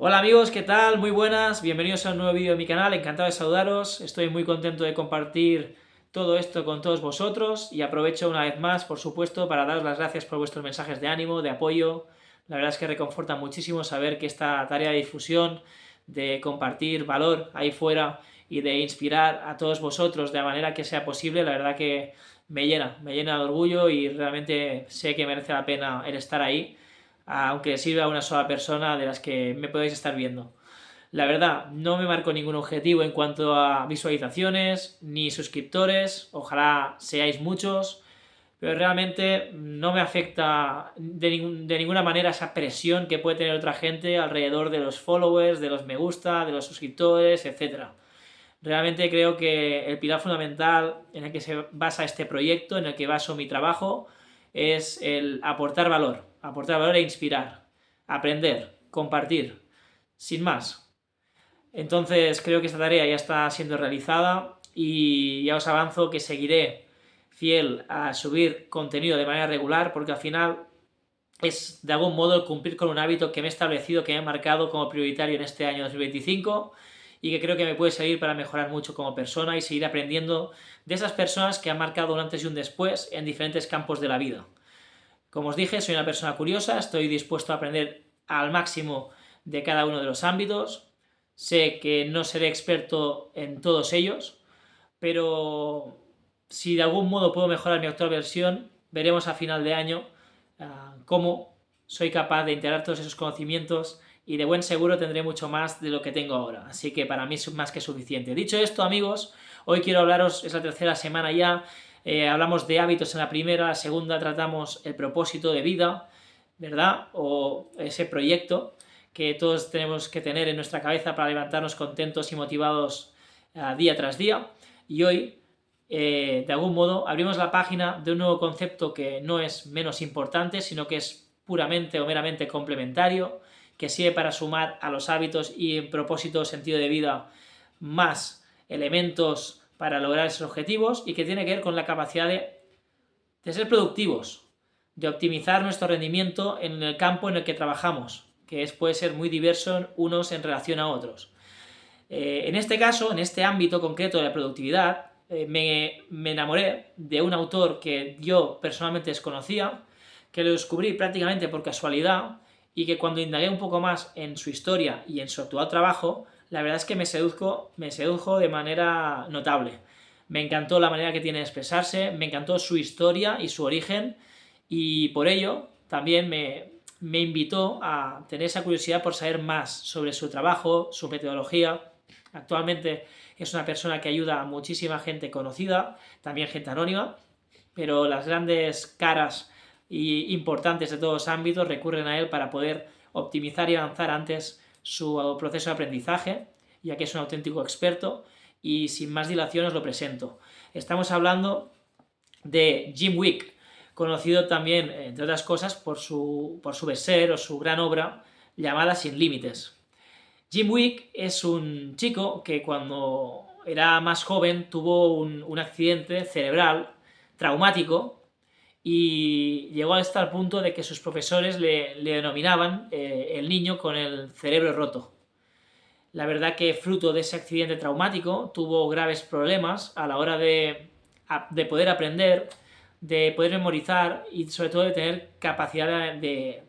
Hola amigos, ¿qué tal? Muy buenas, bienvenidos a un nuevo vídeo de mi canal, encantado de saludaros, estoy muy contento de compartir todo esto con todos vosotros y aprovecho una vez más, por supuesto, para daros las gracias por vuestros mensajes de ánimo, de apoyo. La verdad es que reconforta muchísimo saber que esta tarea de difusión, de compartir valor ahí fuera y de inspirar a todos vosotros de la manera que sea posible, la verdad que me llena de orgullo y realmente sé que merece la pena el estar ahí, aunque sirva a una sola persona de las que me podéis estar viendo. La verdad, no me marco ningún objetivo en cuanto a visualizaciones ni suscriptores, ojalá seáis muchos, pero realmente no me afecta de ninguna manera esa presión que puede tener otra gente alrededor de los followers, de los me gusta, de los suscriptores, etc. Realmente creo que el pilar fundamental en el que se basa este proyecto, en el que baso mi trabajo, es el aportar valor e inspirar, aprender, compartir, sin más. Entonces creo que esta tarea ya está siendo realizada y ya os avanzo que seguiré fiel a subir contenido de manera regular porque al final es de algún modo el cumplir con un hábito que me he establecido, que me he marcado como prioritario en este año 2025 y que creo que me puede servir para mejorar mucho como persona y seguir aprendiendo de esas personas que han marcado un antes y un después en diferentes campos de la vida. Como os dije, soy una persona curiosa, estoy dispuesto a aprender al máximo de cada uno de los ámbitos, sé que no seré experto en todos ellos, pero si de algún modo puedo mejorar mi actual versión, veremos a final de año cómo soy capaz de integrar todos esos conocimientos y de buen seguro tendré mucho más de lo que tengo ahora. Así que para mí es más que suficiente. Dicho esto, amigos, hoy quiero hablaros, es la tercera semana ya, hablamos de hábitos en la primera, la segunda tratamos el propósito de vida, ¿verdad? O ese proyecto que todos tenemos que tener en nuestra cabeza para levantarnos contentos y motivados día tras día. Y hoy, de algún modo, abrimos la página de un nuevo concepto que no es menos importante, sino que es puramente o meramente complementario, que sirve para sumar a los hábitos y en propósito, sentido de vida, más elementos para lograr esos objetivos y que tiene que ver con la capacidad de ser productivos, de optimizar nuestro rendimiento en el campo en el que trabajamos, que puede ser muy diverso unos en relación a otros. En este caso, en este ámbito concreto de la productividad, me enamoré de un autor que yo personalmente desconocía, que lo descubrí prácticamente por casualidad y que cuando indagué un poco más en su historia y en su actual trabajo, la verdad es que me sedujo de manera notable. Me encantó la manera que tiene de expresarse, me encantó su historia y su origen y por ello también me invitó a tener esa curiosidad por saber más sobre su trabajo, su metodología. Actualmente es una persona que ayuda a muchísima gente conocida, también gente anónima, pero las grandes caras importantes de todos los ámbitos recurren a él para poder optimizar y avanzar antes su proceso de aprendizaje, ya que es un auténtico experto, y sin más dilación os lo presento. Estamos hablando de Jim Kwik, conocido también, entre otras cosas, por su bestseller o su gran obra llamada Sin Límites. Jim Kwik es un chico que cuando era más joven tuvo un accidente cerebral traumático y llegó hasta el punto de que sus profesores le denominaban el niño con el cerebro roto. La verdad que fruto de ese accidente traumático tuvo graves problemas a la hora de poder aprender, de poder memorizar y sobre todo de tener capacidad de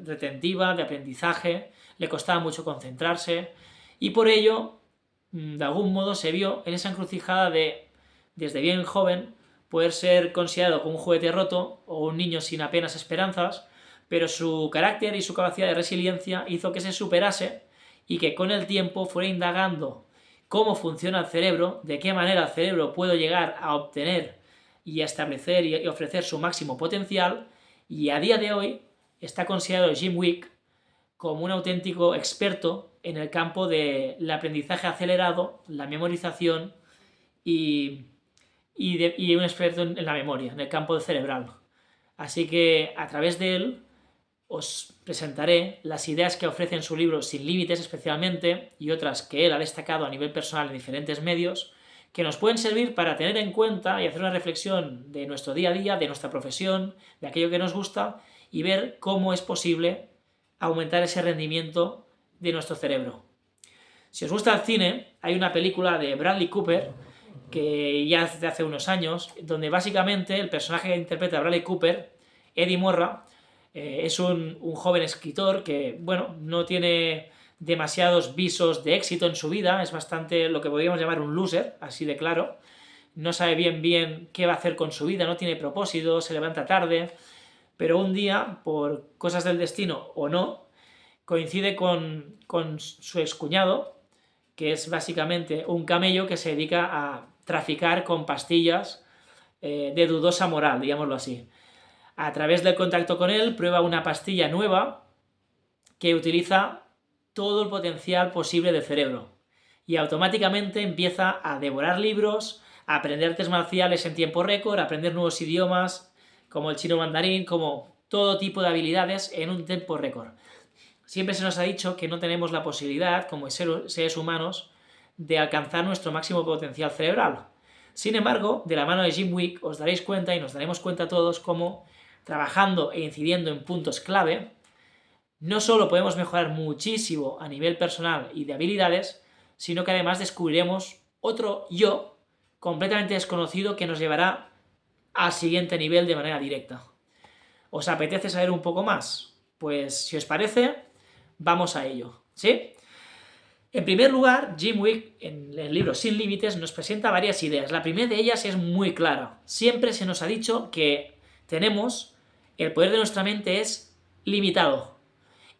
retentiva, de aprendizaje, le costaba mucho concentrarse y por ello, de algún modo, se vio en esa encrucijada de, desde bien joven, poder ser considerado como un juguete roto o un niño sin apenas esperanzas, pero su carácter y su capacidad de resiliencia hizo que se superase y que con el tiempo fuera indagando cómo funciona el cerebro, de qué manera el cerebro puede llegar a obtener y a establecer y ofrecer su máximo potencial, y a día de hoy está considerado Jim Kwik como un auténtico experto en el campo del aprendizaje acelerado, la memorización y un experto en la memoria, en el campo cerebral. Así que a través de él os presentaré las ideas que ofrece en su libro Sin Límites especialmente y otras que él ha destacado a nivel personal en diferentes medios que nos pueden servir para tener en cuenta y hacer una reflexión de nuestro día a día, de nuestra profesión, de aquello que nos gusta y ver cómo es posible aumentar ese rendimiento de nuestro cerebro. Si os gusta el cine, hay una película de Bradley Cooper, que ya desde hace unos años, donde básicamente el personaje que interpreta a Bradley Cooper, Eddie Morra, es un joven escritor que, bueno, no tiene demasiados visos de éxito en su vida, es bastante lo que podríamos llamar un loser, así de claro. No sabe bien qué va a hacer con su vida, no tiene propósito, se levanta tarde, pero un día, por cosas del destino o no, coincide con su excuñado, que es básicamente un camello que se dedica a traficar con pastillas de dudosa moral, digámoslo así. A través del contacto con él, prueba una pastilla nueva que utiliza todo el potencial posible del cerebro y automáticamente empieza a devorar libros, a aprender artes marciales en tiempo récord, a aprender nuevos idiomas como el chino mandarín, como todo tipo de habilidades en un tiempo récord. Siempre se nos ha dicho que no tenemos la posibilidad, como seres humanos, de alcanzar nuestro máximo potencial cerebral. Sin embargo, de la mano de Jim Kwik os daréis cuenta y nos daremos cuenta todos cómo, trabajando e incidiendo en puntos clave, no solo podemos mejorar muchísimo a nivel personal y de habilidades, sino que además descubriremos otro yo completamente desconocido que nos llevará al siguiente nivel de manera directa. ¿Os apetece saber un poco más? Pues si os parece, vamos a ello, ¿sí? En primer lugar, Jim Kwik, en el libro Sin Límites, nos presenta varias ideas. La primera de ellas es muy clara. Siempre se nos ha dicho que el poder de nuestra mente es limitado.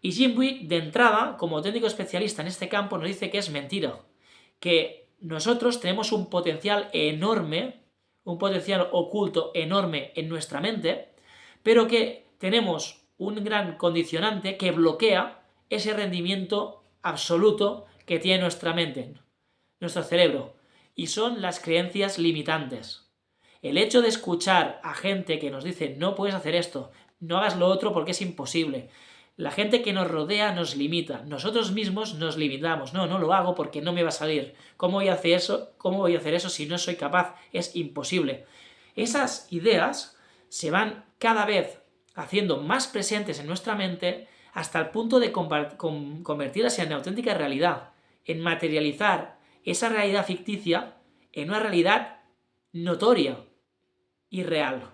Y Jim Kwik, de entrada, como auténtico especialista en este campo, nos dice que es mentira. Que nosotros tenemos un potencial enorme, un potencial oculto enorme en nuestra mente, pero que tenemos un gran condicionante que bloquea ese rendimiento absoluto que tiene nuestra mente, nuestro cerebro, y son las creencias limitantes. El hecho de escuchar a gente que nos dice no puedes hacer esto, no hagas lo otro porque es imposible. La gente que nos rodea nos limita, nosotros mismos nos limitamos. No lo hago porque no me va a salir. ¿Cómo voy a hacer eso? ¿Cómo voy a hacer eso si no soy capaz? Es imposible. Esas ideas se van cada vez haciendo más presentes en nuestra mente hasta el punto de convertirlas en auténtica realidad, en materializar esa realidad ficticia en una realidad notoria y real.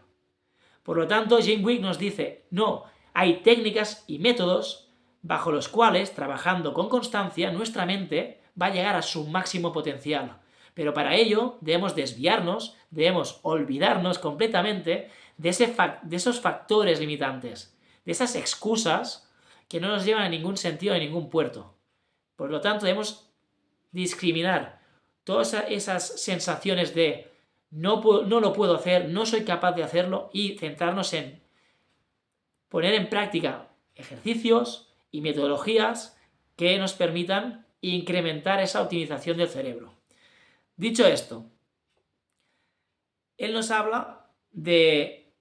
Por lo tanto, Jim Kwik nos dice, no, hay técnicas y métodos bajo los cuales, trabajando con constancia, nuestra mente va a llegar a su máximo potencial. Pero para ello debemos desviarnos, debemos olvidarnos completamente de esos factores limitantes, de esas excusas que no nos llevan a ningún sentido, a ningún puerto. Por lo tanto, debemos discriminar todas esas sensaciones de no lo puedo hacer, no soy capaz de hacerlo, y centrarnos en poner en práctica ejercicios y metodologías que nos permitan incrementar esa optimización del cerebro. Dicho esto, él nos habla de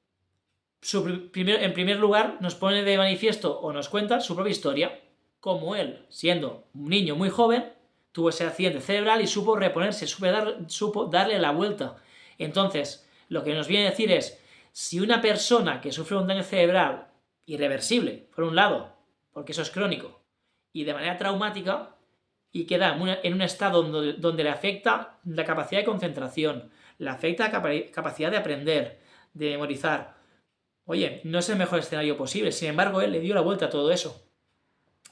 en primer lugar, nos pone de manifiesto o nos cuenta su propia historia, como él, siendo un niño muy joven, tuvo ese accidente cerebral y supo reponerse, supo darle la vuelta. Entonces, lo que nos viene a decir es, si una persona que sufre un daño cerebral irreversible, por un lado, porque eso es crónico, y de manera traumática, y queda en un estado donde le afecta la capacidad de concentración, le afecta la capacidad de aprender, de memorizar. Oye, no es el mejor escenario posible, sin embargo, él le dio la vuelta a todo eso.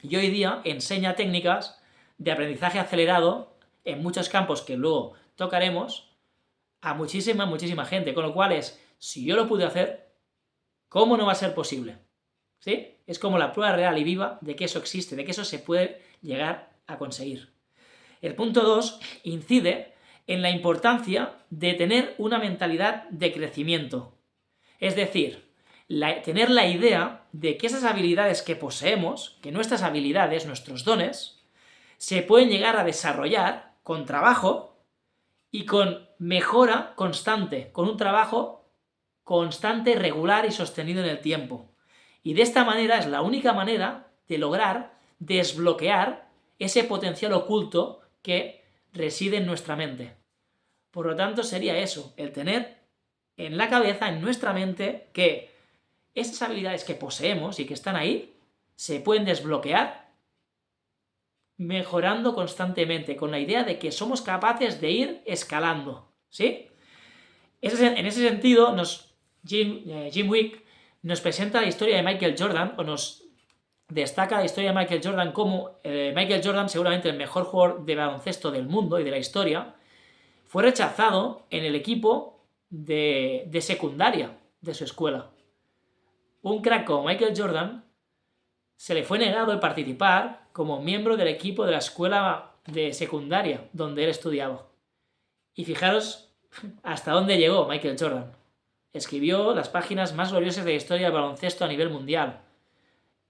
Y hoy día enseña técnicas de aprendizaje acelerado en muchos campos que luego tocaremos a muchísima gente, con lo cual si yo lo pude hacer, ¿cómo no va a ser posible? ¿Sí? Es como la prueba real y viva de que eso existe, de que eso se puede llegar a conseguir. El punto 2 incide en la importancia de tener una mentalidad de crecimiento. Es decir, tener la idea de que esas habilidades que poseemos, que nuestras habilidades, nuestros dones, se pueden llegar a desarrollar con trabajo y con mejora constante, con un trabajo constante, regular y sostenido en el tiempo. Y de esta manera es la única manera de lograr desbloquear ese potencial oculto que reside en nuestra mente. Por lo tanto, sería eso, el tener en la cabeza, en nuestra mente, que esas habilidades que poseemos y que están ahí, se pueden desbloquear mejorando constantemente, con la idea de que somos capaces de ir escalando, ¿sí? En ese sentido, Jim Wick nos presenta la historia de Michael Jordan, o nos destaca la historia de Michael Jordan como Michael Jordan, seguramente el mejor jugador de baloncesto del mundo y de la historia, fue rechazado en el equipo de secundaria de su escuela. Un crack como Michael Jordan se le fue negado el participar como miembro del equipo de la escuela de secundaria donde él estudiaba. Y fijaros hasta dónde llegó Michael Jordan. Escribió las páginas más gloriosas de la historia del baloncesto a nivel mundial,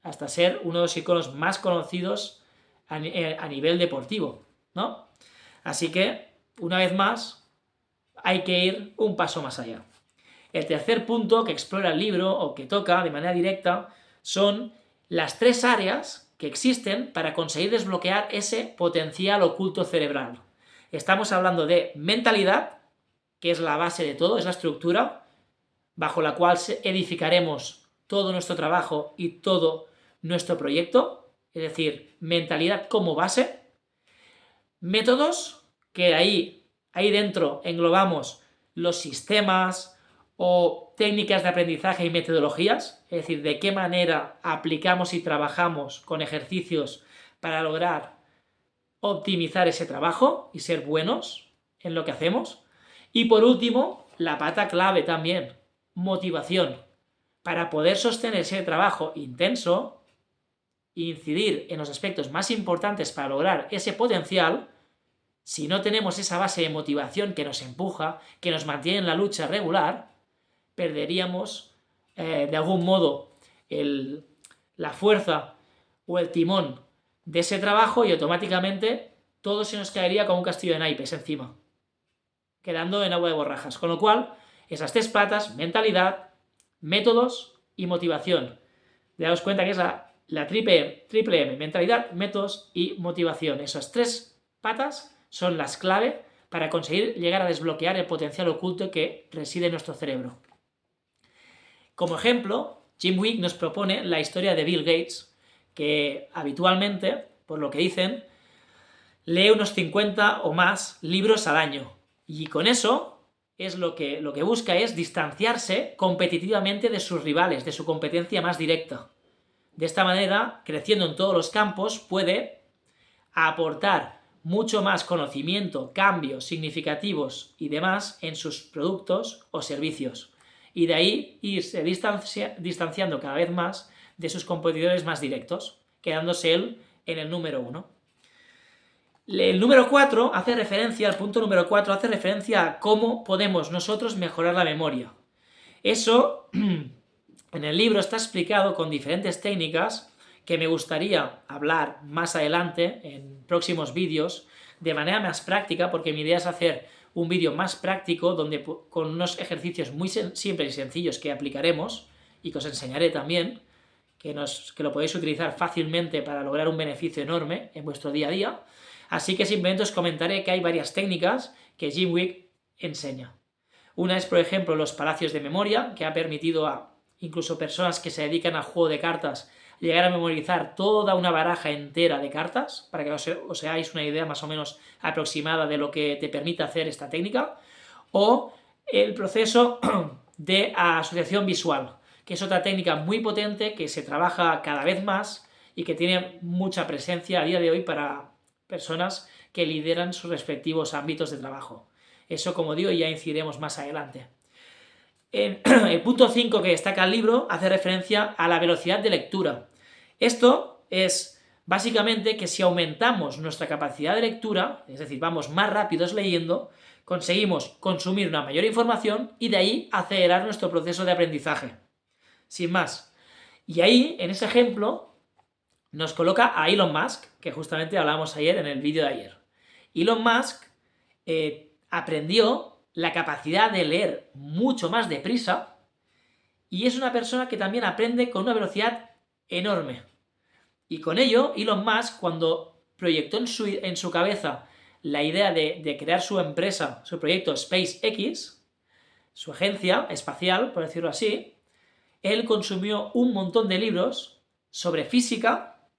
hasta ser uno de los iconos más conocidos a nivel deportivo, ¿no? Así que, una vez más, hay que ir un paso más allá. El tercer punto que explora el libro, o que toca de manera directa, son las 3 áreas que existen para conseguir desbloquear ese potencial oculto cerebral. Estamos hablando de mentalidad, que es la base de todo, es la estructura bajo la cual edificaremos todo nuestro trabajo y todo nuestro proyecto, es decir, mentalidad como base. Métodos, que ahí dentro englobamos los sistemas o técnicas de aprendizaje y metodologías, es decir, de qué manera aplicamos y trabajamos con ejercicios para lograr optimizar ese trabajo y ser buenos en lo que hacemos. Y por último, la pata clave también, motivación, para poder sostener ese trabajo intenso e incidir en los aspectos más importantes para lograr ese potencial. Si no tenemos esa base de motivación que nos empuja, que nos mantiene en la lucha regular, perderíamos de algún modo la fuerza o el timón de ese trabajo y automáticamente todo se nos caería como un castillo de naipes encima, quedando en agua de borrajas. Con lo cual, esas 3 patas, mentalidad, métodos y motivación. Daos cuenta que es la triple M, mentalidad, métodos y motivación. Esas 3 patas son las clave para conseguir llegar a desbloquear el potencial oculto que reside en nuestro cerebro. Como ejemplo, Jim Wick nos propone la historia de Bill Gates, que habitualmente, por lo que dicen, lee unos 50 o más libros al año. Y con eso es lo que busca es distanciarse competitivamente de sus rivales, de su competencia más directa. De esta manera, creciendo en todos los campos, puede aportar mucho más conocimiento, cambios significativos y demás en sus productos o servicios. Y de ahí irse distanciando cada vez más de sus competidores más directos, quedándose él en el número 1. El número 4 hace referencia, el punto número 4 hace referencia a cómo podemos nosotros mejorar la memoria. Eso en el libro está explicado con diferentes técnicas que me gustaría hablar más adelante en próximos vídeos de manera más práctica, porque mi idea es hacer un vídeo más práctico donde con unos ejercicios muy simples y sencillos que aplicaremos y que os enseñaré también, que lo podéis utilizar fácilmente para lograr un beneficio enorme en vuestro día a día. Así que simplemente os comentaré que hay varias técnicas que Jim Wick enseña. Una es, por ejemplo, los palacios de memoria, que ha permitido a incluso personas que se dedican al juego de cartas llegar a memorizar toda una baraja entera de cartas, para que os hagáis una idea más o menos aproximada de lo que te permite hacer esta técnica. O el proceso de asociación visual, que es otra técnica muy potente que se trabaja cada vez más y que tiene mucha presencia a día de hoy para personas que lideran sus respectivos ámbitos de trabajo. Eso, como digo, ya incidiremos más adelante. El punto 5 que destaca el libro hace referencia a la velocidad de lectura. Esto es básicamente que si aumentamos nuestra capacidad de lectura, es decir, vamos más rápidos leyendo, conseguimos consumir una mayor información y de ahí acelerar nuestro proceso de aprendizaje. Sin más. Y ahí, en ese ejemplo, nos coloca a Elon Musk, que justamente hablábamos ayer en el vídeo de ayer. Elon Musk aprendió la capacidad de leer mucho más deprisa y es una persona que también aprende con una velocidad enorme. Y con ello, Elon Musk, cuando proyectó en su cabeza la idea de crear su empresa, su proyecto SpaceX, su agencia espacial, por decirlo así, él consumió un montón de libros sobre física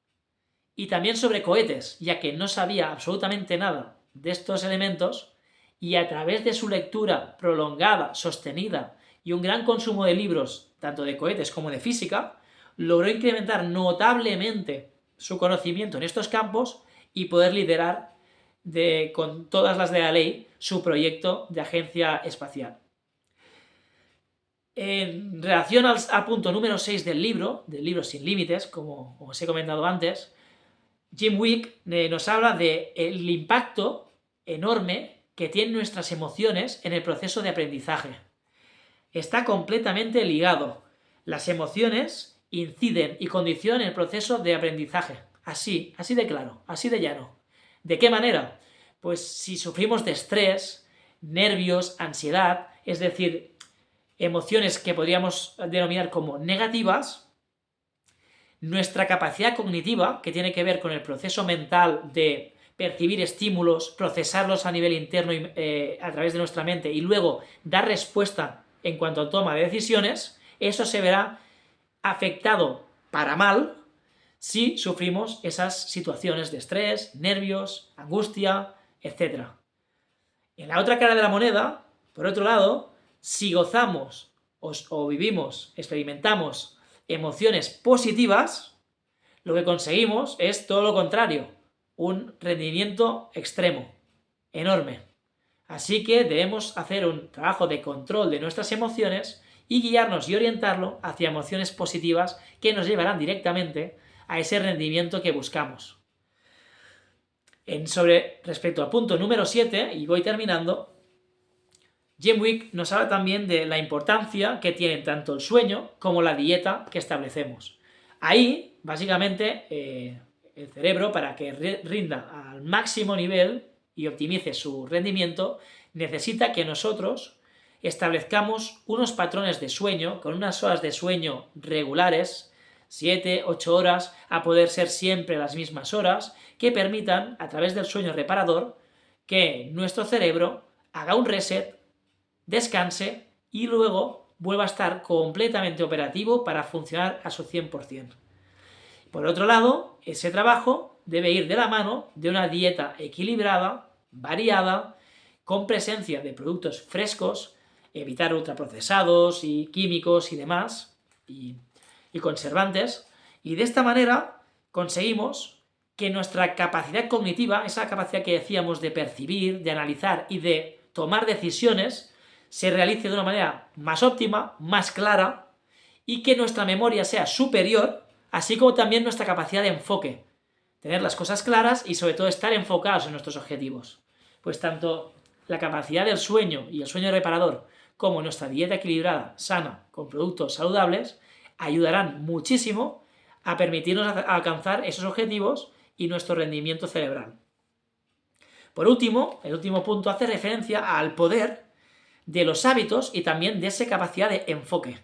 y también sobre cohetes, ya que no sabía absolutamente nada de estos elementos, y a través de su lectura prolongada, sostenida y un gran consumo de libros, tanto de cohetes como de física, logró incrementar notablemente su conocimiento en estos campos y poder liderar con todas las de la ley su proyecto de agencia espacial. En relación al punto número 6 del libro Sin Límites, como os he comentado antes, Jim Wick nos habla del impacto enorme que tienen nuestras emociones en el proceso de aprendizaje. Está completamente ligado. Las emociones inciden y condicionan el proceso de aprendizaje. Así de claro, así de llano. ¿De qué manera? Pues si sufrimos de estrés, nervios, ansiedad, es decir, emociones que podríamos denominar como negativas, nuestra capacidad cognitiva, que tiene que ver con el proceso mental de percibir estímulos, procesarlos a nivel interno a través de nuestra mente y luego dar respuesta en cuanto a toma de decisiones, eso se verá afectado para mal si sufrimos esas situaciones de estrés, nervios, angustia, etc. En la otra cara de la moneda, por otro lado, si gozamos o vivimos, experimentamos emociones positivas, lo que conseguimos es todo lo contrario, un rendimiento extremo, enorme. Así que debemos hacer un trabajo de control de nuestras emociones y guiarnos y orientarlo hacia emociones positivas que nos llevarán directamente a ese rendimiento que buscamos. Respecto al punto número 7, y voy terminando, Jim Wick nos habla también de la importancia que tiene tanto el sueño como la dieta que establecemos. Ahí, básicamente, el cerebro, para que rinda al máximo nivel y optimice su rendimiento, necesita que nosotros establezcamos unos patrones de sueño con unas horas de sueño regulares, 7, 8 horas, a poder ser siempre las mismas horas, que permitan, a través del sueño reparador, que nuestro cerebro haga un reset, descanse y luego vuelva a estar completamente operativo para funcionar a su 100%. Por otro lado, ese trabajo debe ir de la mano de una dieta equilibrada, variada, con presencia de productos frescos, evitar ultraprocesados y químicos y demás, y conservantes, y de esta manera conseguimos que nuestra capacidad cognitiva, esa capacidad que decíamos de percibir, de analizar y de tomar decisiones, se realice de una manera más óptima, más clara, y que nuestra memoria sea superior, así como también nuestra capacidad de enfoque. Tener las cosas claras y sobre todo estar enfocados en nuestros objetivos. Pues tanto la capacidad del sueño y el sueño reparador como nuestra dieta equilibrada, sana, con productos saludables, ayudarán muchísimo a permitirnos alcanzar esos objetivos y nuestro rendimiento cerebral. Por último, el último punto hace referencia al poder de los hábitos y también de esa capacidad de enfoque.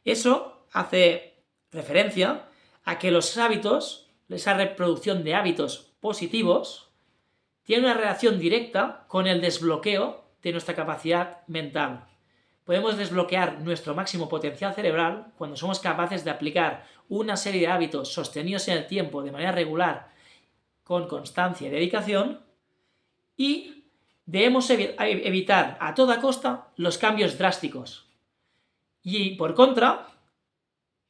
Eso hace referencia a que los hábitos, esa reproducción de hábitos positivos, tiene una relación directa con el desbloqueo de nuestra capacidad mental. Podemos desbloquear nuestro máximo potencial cerebral cuando somos capaces de aplicar una serie de hábitos sostenidos en el tiempo de manera regular, con constancia y dedicación, y debemos evitar a toda costa los cambios drásticos. Y por contra,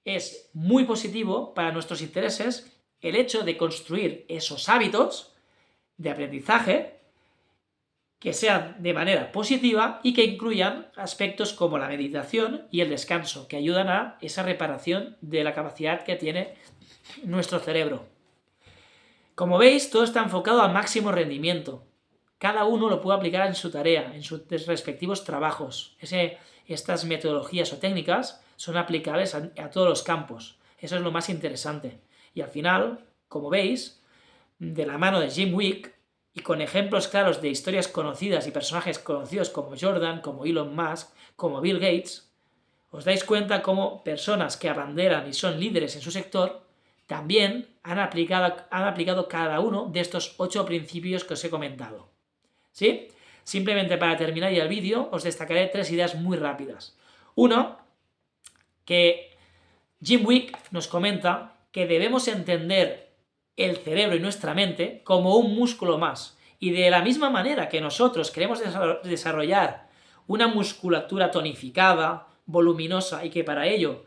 es muy positivo para nuestros intereses el hecho de construir esos hábitos de aprendizaje que sean de manera positiva y que incluyan aspectos como la meditación y el descanso, que ayudan a esa reparación de la capacidad que tiene nuestro cerebro. Como veis, todo está enfocado al máximo rendimiento. Cada uno lo puede aplicar en su tarea, en sus respectivos trabajos. Estas metodologías o técnicas son aplicables a todos los campos. Eso es lo más interesante. Y al final, como veis, de la mano de Jim Wick, y con ejemplos claros de historias conocidas y personajes conocidos como Jordan, como Elon Musk, como Bill Gates, os dais cuenta cómo personas que abanderan y son líderes en su sector también han aplicado cada uno de estos 8 principios que os he comentado. ¿Sí? Simplemente para terminar ya el vídeo os destacaré 3 ideas muy rápidas. Uno, que Jim Wick nos comenta que debemos entender el cerebro y nuestra mente como un músculo más. Y de la misma manera que nosotros queremos desarrollar una musculatura tonificada, voluminosa, y que para ello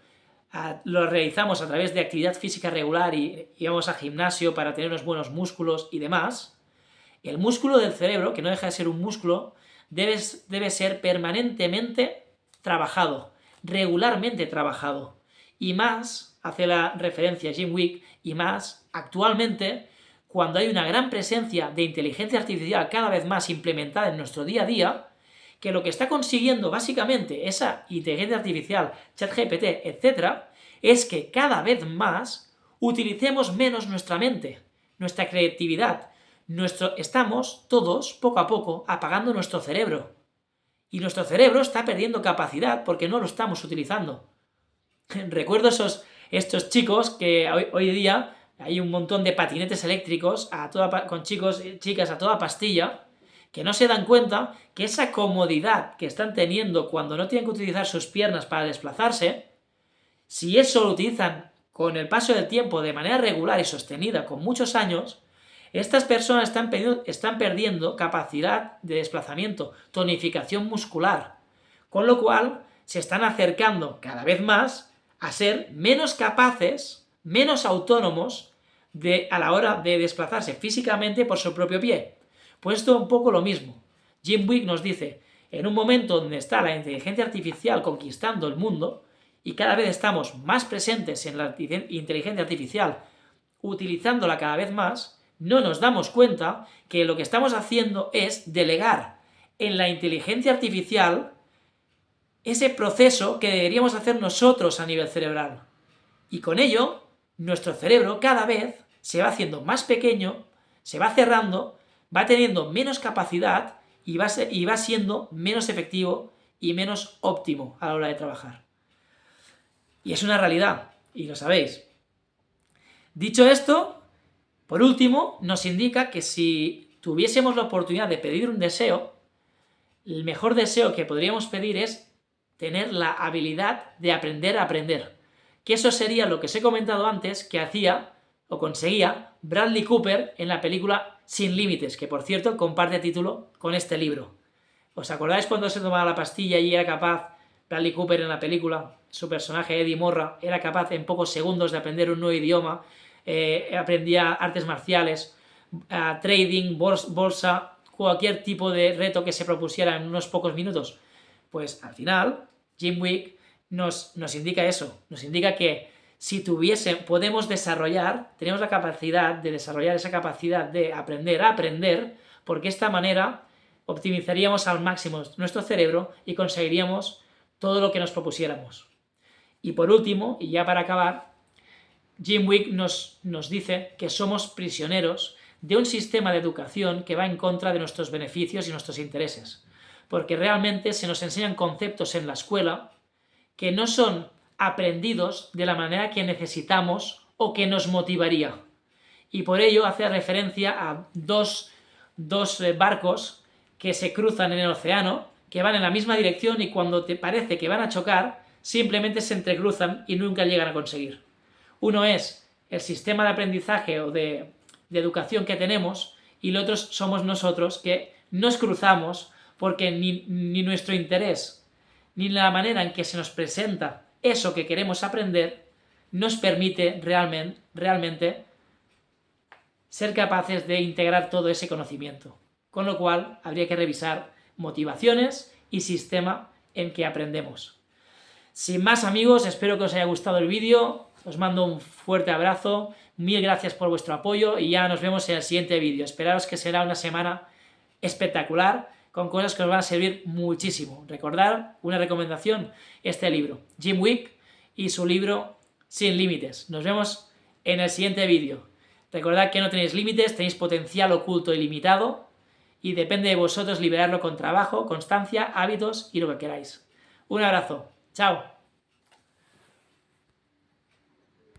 lo realizamos a través de actividad física regular y vamos al gimnasio para tener unos buenos músculos y demás, el músculo del cerebro, que no deja de ser un músculo, debe ser permanentemente trabajado, regularmente trabajado. Y más, hace la referencia a Jim Wick, y más actualmente, cuando hay una gran presencia de inteligencia artificial cada vez más implementada en nuestro día a día, que lo que está consiguiendo básicamente esa inteligencia artificial, ChatGPT, etc., es que cada vez más utilicemos menos nuestra mente, nuestra creatividad. Estamos todos, poco a poco, apagando nuestro cerebro. Y nuestro cerebro está perdiendo capacidad porque no lo estamos utilizando. Recuerdo estos chicos que hoy día hay un montón de patinetes eléctricos con chicas a toda pastilla, que no se dan cuenta que esa comodidad que están teniendo cuando no tienen que utilizar sus piernas para desplazarse, si eso lo utilizan con el paso del tiempo de manera regular y sostenida con muchos años, estas personas están perdiendo capacidad de desplazamiento, tonificación muscular, con lo cual se están acercando cada vez más a ser menos capaces, menos autónomos a la hora de desplazarse físicamente por su propio pie. Pues esto es un poco lo mismo. Jim Wick nos dice, en un momento donde está la inteligencia artificial conquistando el mundo, y cada vez estamos más presentes en la inteligencia artificial, utilizándola cada vez más, no nos damos cuenta que lo que estamos haciendo es delegar en la inteligencia artificial ese proceso que deberíamos hacer nosotros a nivel cerebral. Y con ello, nuestro cerebro cada vez se va haciendo más pequeño, se va cerrando, va teniendo menos capacidad y va siendo menos efectivo y menos óptimo a la hora de trabajar. Y es una realidad, y lo sabéis. Dicho esto, por último, nos indica que si tuviésemos la oportunidad de pedir un deseo, el mejor deseo que podríamos pedir es tener la habilidad de aprender a aprender. Que eso sería lo que os he comentado antes que hacía o conseguía Bradley Cooper en la película Sin Límites, que por cierto comparte título con este libro. ¿Os acordáis cuando se tomaba la pastilla y era capaz, Bradley Cooper en la película, su personaje Eddie Morra, era capaz en pocos segundos de aprender un nuevo idioma, aprendía artes marciales, trading, bolsa, cualquier tipo de reto que se propusiera en unos pocos minutos? Pues al final, Jim Wick nos indica eso, nos indica que si tenemos la capacidad de desarrollar esa capacidad de aprender a aprender, porque de esta manera optimizaríamos al máximo nuestro cerebro y conseguiríamos todo lo que nos propusiéramos. Y por último, y ya para acabar, Jim Wick nos dice que somos prisioneros de un sistema de educación que va en contra de nuestros beneficios y nuestros intereses, porque realmente se nos enseñan conceptos en la escuela que no son aprendidos de la manera que necesitamos o que nos motivaría. Y por ello hace referencia a dos barcos que se cruzan en el océano, que van en la misma dirección y cuando te parece que van a chocar, simplemente se entrecruzan y nunca llegan a conseguir. Uno es el sistema de aprendizaje o de educación que tenemos y el otro somos nosotros que nos cruzamos porque ni nuestro interés ni la manera en que se nos presenta eso que queremos aprender nos permite realmente ser capaces de integrar todo ese conocimiento. Con lo cual habría que revisar motivaciones y sistema en que aprendemos. Sin más, amigos, espero que os haya gustado el vídeo. Os mando un fuerte abrazo, mil gracias por vuestro apoyo y ya nos vemos en el siguiente vídeo. Esperaos que será una semana espectacular con cosas que os van a servir muchísimo. Recordad una recomendación, este libro, Jim Wick y su libro Sin Límites. Nos vemos en el siguiente vídeo. Recordad que no tenéis límites, tenéis potencial oculto ilimitado y depende de vosotros liberarlo con trabajo, constancia, hábitos y lo que queráis. Un abrazo. Chao.